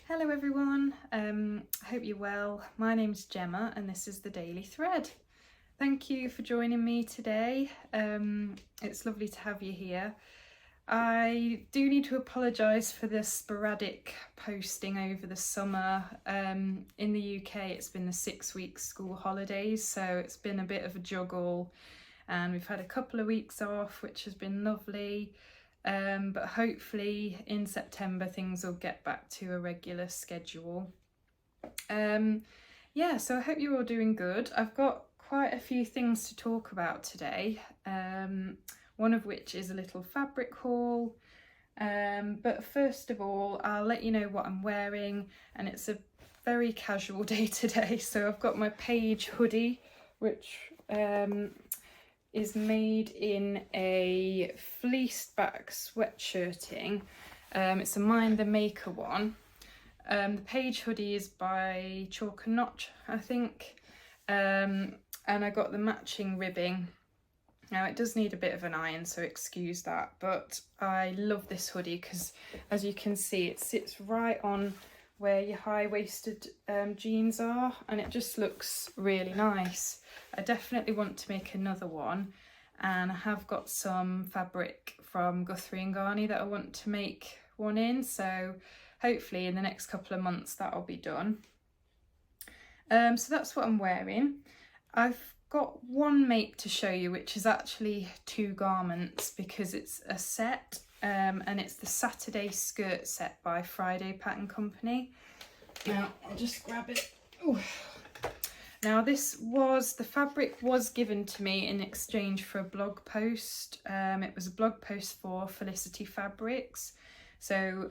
Hello everyone, I hope you're well. My name's Gemma and this is the Daily Thread. Thank you for joining me today. It's lovely to have you here. I do need to apologise for the sporadic posting over the summer. In the UK it's been the 6-week school holidays, so it's been a bit of a juggle and we've had a couple of weeks off, which has been lovely. But hopefully in September things will get back to a regular schedule. So I hope you're all doing good. I've got quite a few things to talk about today, one of which is a little fabric haul. But first of all, I'll let you know what I'm wearing, and it's a very casual day today. So I've got my Paige hoodie, which is made in a fleeced back sweatshirting. It's a Mind the Maker one. The Paige hoodie is by Chalk and Notch, I think, and I got the matching ribbing. Now it does need a bit of an iron, so excuse that, but I love this hoodie because, as you can see, it sits right on where your high-waisted jeans are, and it just looks really nice. I definitely want to make another one, and I have got some fabric from Guthrie and Garney that I want to make one in, so hopefully in the next couple of months that'll be done. So that's what I'm wearing. I've got one make to show you, which is actually 2 garments because it's a set, and it's the Saturday skirt set by Friday Pattern Company. Now I'll just grab it. Ooh. Now the fabric was given to me in exchange for a blog post. It was a blog post for Felicity Fabrics. So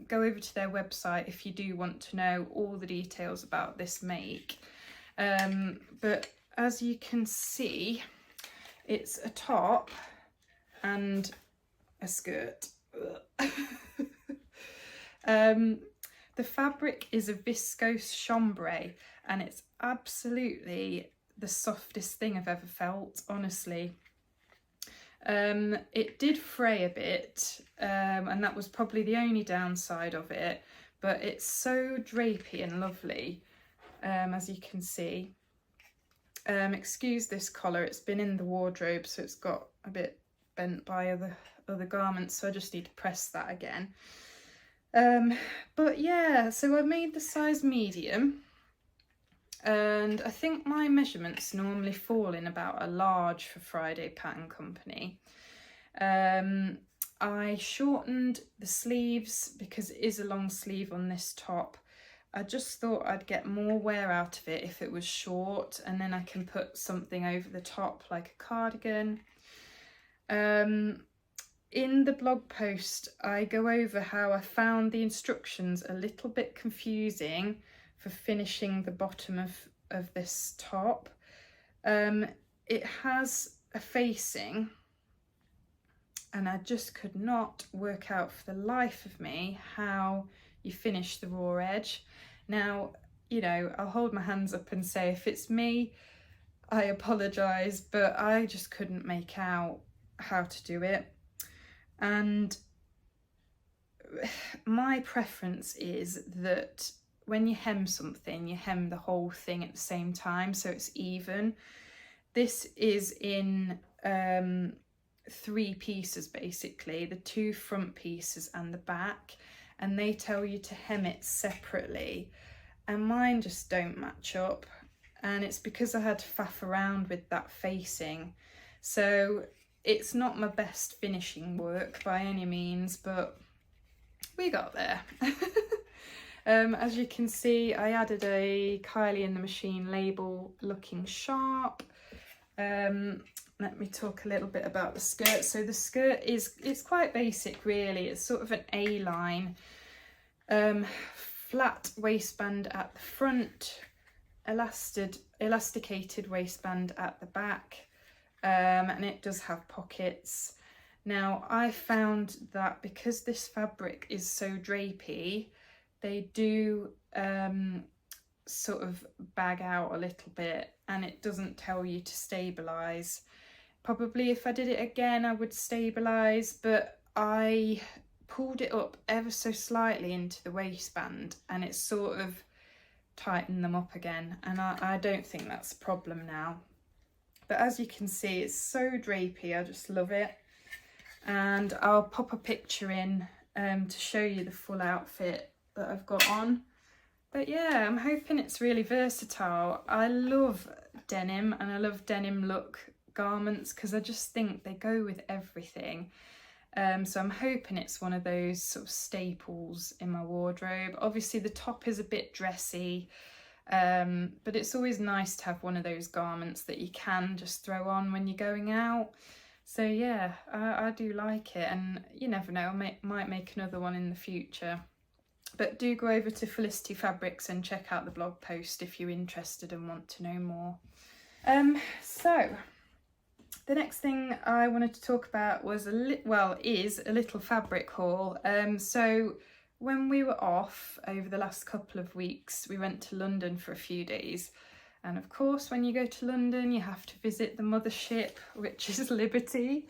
go over to their website if you do want to know all the details about this make. But as you can see, it's a top and a skirt. The fabric is a viscose chambray, and it's absolutely the softest thing I've ever felt, honestly. It did fray a bit, and that was probably the only downside of it, but it's so drapey and lovely, as you can see. Excuse this collar, it's been in the wardrobe, so it's got a bit bent by other garments, so I just need to press that again. But yeah, so I made the size medium, and I think my measurements normally fall in about a large for Friday Pattern Company. I shortened the sleeves because it is a long sleeve on this top. I just thought I'd get more wear out of it if it was short, and then I can put something over the top like a cardigan. In the blog post, I go over how I found the instructions a little bit confusing for finishing the bottom of this top. It has a facing, and I just could not work out for the life of me how you finish the raw edge. Now, you know, I'll hold my hands up and say if it's me, I apologise, but I just couldn't make out how to do it. And my preference is that when you hem something, you hem the whole thing at the same time so it's even. This is in 3 pieces basically, the 2 front pieces and the back, and they tell you to hem it separately, and mine just don't match up, and it's because I had to faff around with that facing. So it's not my best finishing work by any means, but we got there. As you can see, I added a Kylie in the Machine label looking sharp. Let me talk a little bit about the skirt. So the skirt it's quite basic really. It's sort of an A-line, flat waistband at the front, elasticated waistband at the back. And it does have pockets. Now I found that because this fabric is so drapey, they do sort of bag out a little bit, and it doesn't tell you to stabilise. Probably if I did it again I would stabilise, but I pulled it up ever so slightly into the waistband, and it's sort of tightened them up again, and I don't think that's a problem now. But as you can see, it's so drapey, I just love it. And I'll pop a picture in to show you the full outfit that I've got on. But yeah, I'm hoping it's really versatile. I love denim, and I love denim look garments because I just think they go with everything. So I'm hoping it's one of those sort of staples in my wardrobe. Obviously the top is a bit dressy, but it's always nice to have one of those garments that you can just throw on when you're going out. So yeah, I do like it, and you never know, I might make another one in the future. But do go over to Felicity Fabrics and check out the blog post if you're interested and want to know more. So the next thing I wanted to talk about was is a little fabric haul. So when we were off over the last couple of weeks, we went to London for a few days. And of course, when you go to London, you have to visit the mothership, which is Liberty.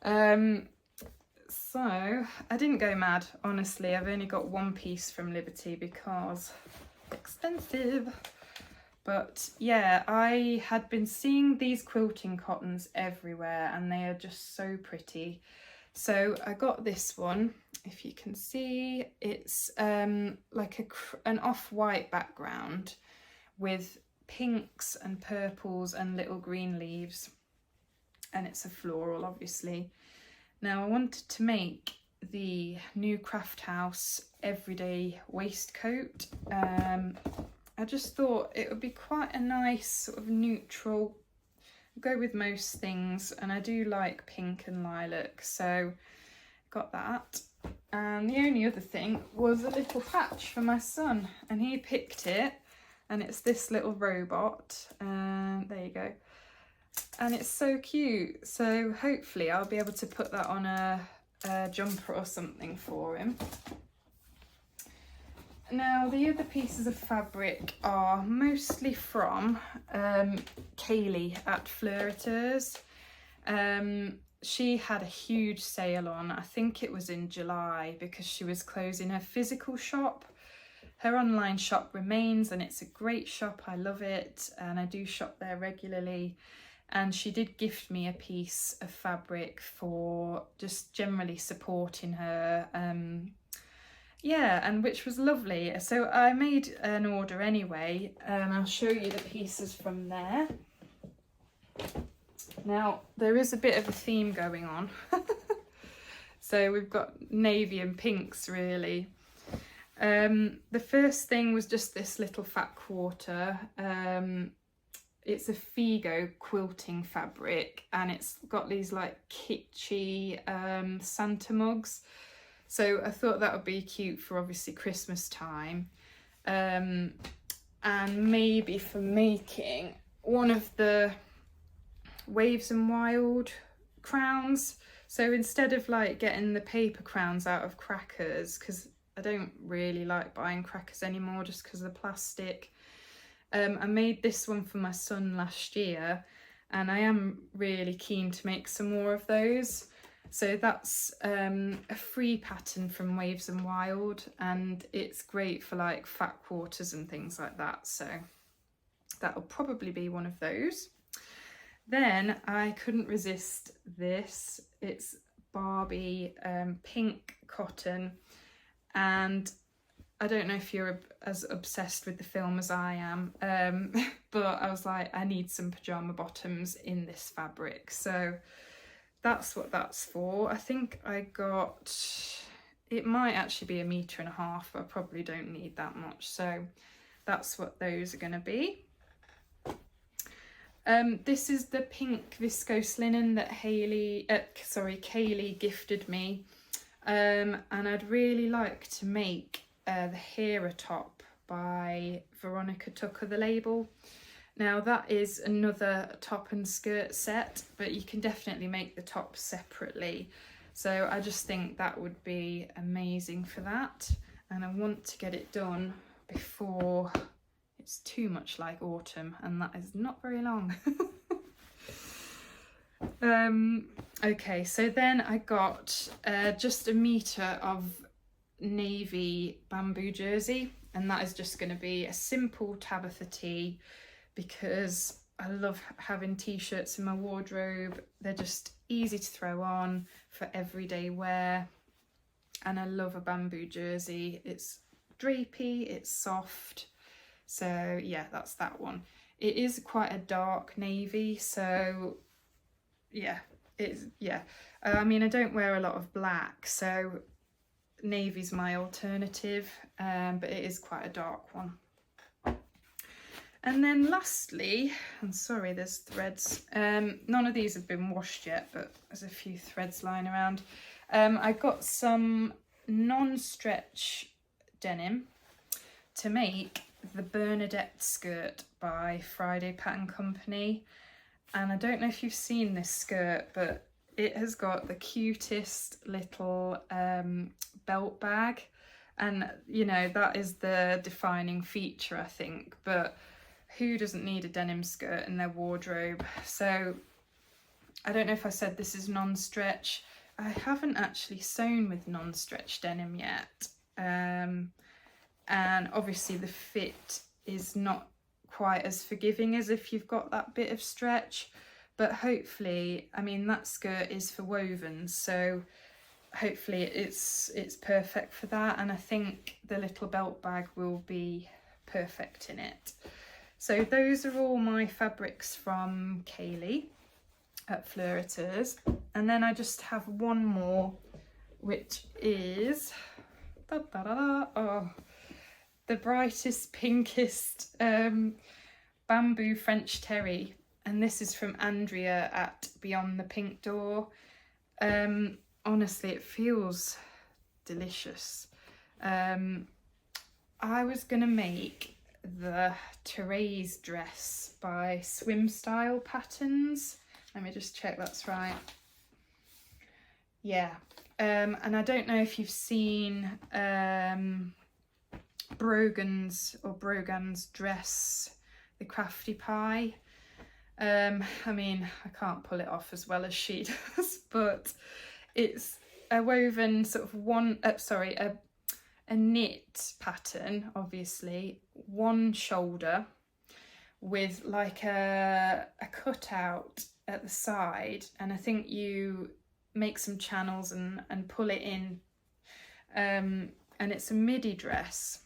So I didn't go mad, honestly. I've only got one piece from Liberty because expensive. But yeah, I had been seeing these quilting cottons everywhere, and they are just so pretty. So I got this one. If you can see, it's like an off-white background with pinks and purples and little green leaves, and it's a floral, obviously. Now I wanted to make the new Craft House everyday waistcoat. I just thought it would be quite a nice sort of neutral, go with most things, and I do like pink and lilac, so got that. And the only other thing was a little patch for my son, and he picked it, and it's this little robot. There you go. And it's so cute, so hopefully I'll be able to put that on a jumper or something for him. Now the other pieces of fabric are mostly from Kaylee at Fleur. She had a huge sale on, I think it was in July, because she was closing her physical shop. Her online shop remains, and it's a great shop, I love it, and I do shop there regularly. And she did gift me a piece of fabric for just generally supporting her, yeah, and which was lovely. So I made an order anyway, and I'll show you the pieces from there. Now, there is a bit of a theme going on. So we've got navy and pinks, really. The first thing was just this little fat quarter. It's a Figo quilting fabric, and it's got these like kitschy Santa mugs. So I thought that would be cute for obviously Christmas time, and maybe for making one of the Waves and Wild crowns. So instead of like getting the paper crowns out of crackers, because I don't really like buying crackers anymore just because of the plastic, I made this one for my son last year, and I am really keen to make some more of those. So that's a free pattern from Waves and Wild, and it's great for like fat quarters and things like that. So that'll probably be one of those. Then I couldn't resist this. It's Barbie pink cotton, and I don't know if you're as obsessed with the film as I am, but I was like, I need some pyjama bottoms in this fabric. So that's what that's for. I think I got, it might actually be 1.5 meters, but I probably don't need that much. So that's what those are going to be. This is the pink viscose linen that Kaylee gifted me, and I'd really like to make the Hera top by Veronica, the label. Now that is another top and skirt set, but you can definitely make the top separately. So I just think that would be amazing for that, and I want to get it done before it's too much like autumn, and that is not very long. Okay, so then I got just a metre of navy bamboo jersey, and that is just going to be a simple Tabitha tee because I love having t-shirts in my wardrobe. They're just easy to throw on for everyday wear, and I love a bamboo jersey. It's drapey, it's soft, so yeah, that's that one. It is quite a dark navy, so yeah, I mean, I don't wear a lot of black, so navy's my alternative, but it is quite a dark one. And then lastly, I'm sorry, there's threads. None of these have been washed yet, but there's a few threads lying around. I got some non-stretch denim to make the Bernadette skirt by Friday Pattern Company. And I don't know if you've seen this skirt, but it has got the cutest little belt bag. And, you know, that is the defining feature, I think. But who doesn't need a denim skirt in their wardrobe? So I don't know if I said this is non-stretch. I haven't actually sewn with non-stretch denim yet. And obviously the fit is not quite as forgiving as if you've got that bit of stretch, but hopefully, I mean, that skirt is for wovens, so hopefully it's perfect for that, and I think the little belt bag will be perfect in it. So those are all my fabrics from Kaylee at Fleur, and then I just have one more, which is the brightest, pinkest bamboo French terry, and this is from Andrea at Beyond the Pink Door. Honestly, it feels delicious. I was gonna make the Therese dress by Swim Style Patterns. Let me just check that's right. Yeah, and I don't know if you've seen Brogan's dress, the Crafty Pie. I mean, I can't pull it off as well as she does, but it's a woven sort of a knit pattern, obviously, one shoulder with like a cutout at the side, and I think you make some channels and pull it in, and it's a midi dress.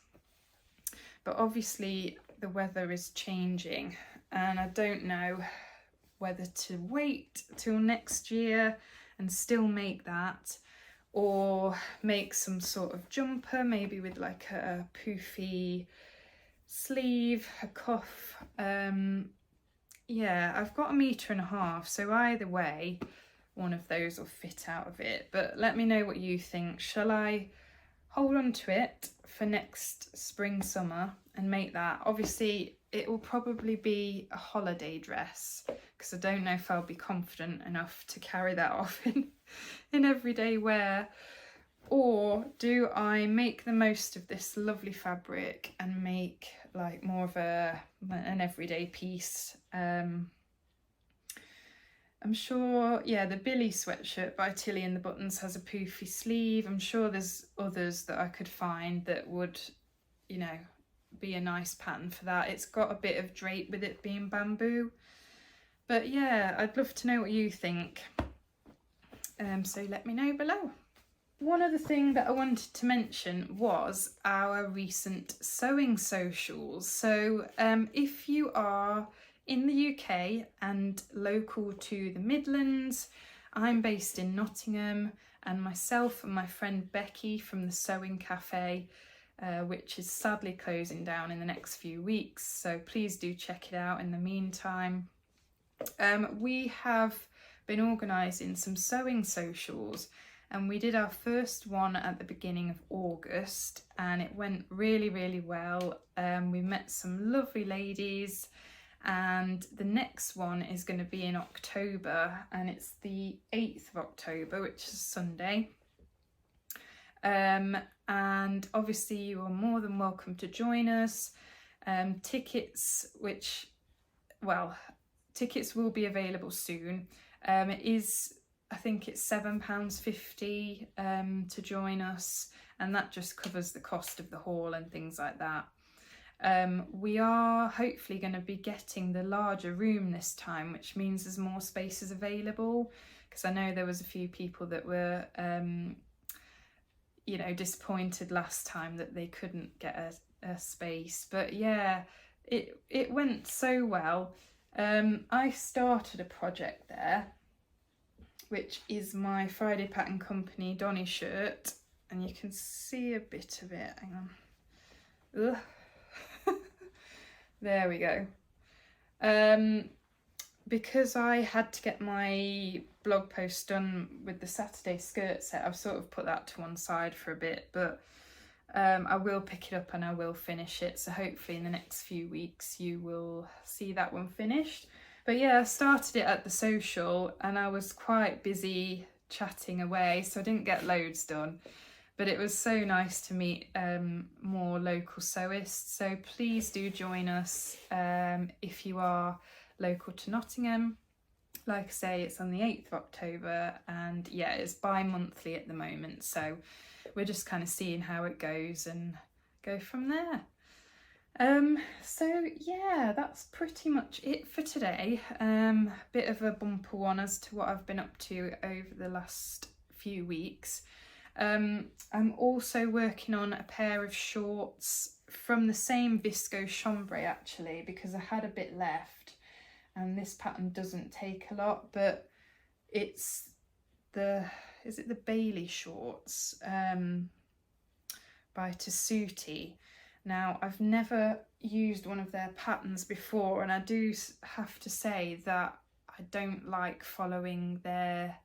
But obviously the weather is changing and I don't know whether to wait till next year and still make that, or make some sort of jumper, maybe with like a poofy sleeve, a cuff. Yeah, I've got 1.5 meters, so either way one of those will fit out of it. But let me know what you think. Shall I hold on to it for next spring, summer and make that? Obviously it will probably be a holiday dress because I don't know if I'll be confident enough to carry that off in everyday wear. Or do I make the most of this lovely fabric and make like more of an everyday piece? I'm sure, yeah, the Billie sweatshirt by Tilly and the Buttons has a poofy sleeve. I'm sure there's others that I could find that would, you know, be a nice pattern for that. It's got a bit of drape with it being bamboo. But yeah, I'd love to know what you think. So let me know below. One other thing that I wanted to mention was our recent sewing socials. So if you are in the UK and local to the Midlands, I'm based in Nottingham, and myself and my friend Becky from the Sewing Cafe, which is sadly closing down in the next few weeks, so please do check it out in the meantime. We have been organising some sewing socials, and we did our first one at the beginning of August and it went really, really well. We met some lovely ladies, and the next one is going to be in October, and it's the 8th of October, which is Sunday. And obviously you are more than welcome to join us. Tickets will be available soon. It is, I think it's £7.50 to join us, and that just covers the cost of the hall and things like that. We are hopefully going to be getting the larger room this time, which means there's more spaces available, because I know there was a few people that were you know, disappointed last time that they couldn't get a space. But yeah, it went so well. I started a project there, which is my Friday Pattern Company Donny shirt, and you can see a bit of it. Hang on. Ugh. There we go. Because I had to get my blog post done with the Saturday skirt set, I've sort of put that to one side for a bit, but I will pick it up and I will finish it. So hopefully in the next few weeks you will see that one finished. But yeah, I started it at the social and I was quite busy chatting away, so I didn't get loads done. But it was so nice to meet more local sewists. So please do join us if you are local to Nottingham. Like I say, it's on the 8th of October, and yeah, it's bi-monthly at the moment. So we're just kind of seeing how it goes and go from there. So yeah, that's pretty much it for today. Bit of a bumper one as to what I've been up to over the last few weeks. I'm also working on a pair of shorts from the same viscose chambray actually, because I had a bit left, and this pattern doesn't take a lot, but it's is it the Billie shorts by Tessuti. Now, I've never used one of their patterns before, and I do have to say that I don't like following their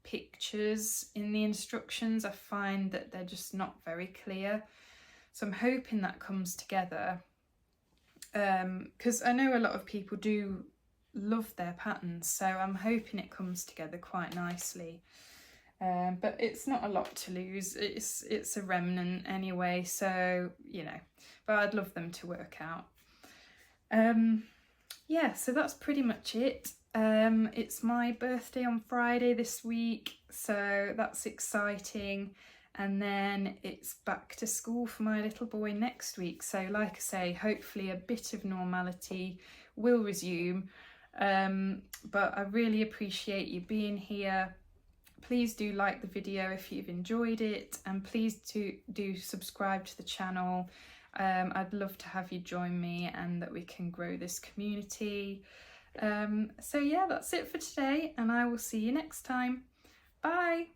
pictures in the instructions. I find that they're just not very clear. So I'm hoping that comes together, because I know a lot of people do love their patterns, so I'm hoping it comes together quite nicely. But it's not a lot to lose. It's a remnant anyway, so you know, but I'd love them to work out. Yeah, so that's pretty much it. It's my birthday on Friday this week, so that's exciting, and then it's back to school for my little boy next week. So like I say, hopefully a bit of normality will resume, but I really appreciate you being here. Please do like the video if you've enjoyed it, and please do subscribe to the channel. I'd love to have you join me and that we can grow this community. So yeah, that's it for today, and I will see you next time. Bye!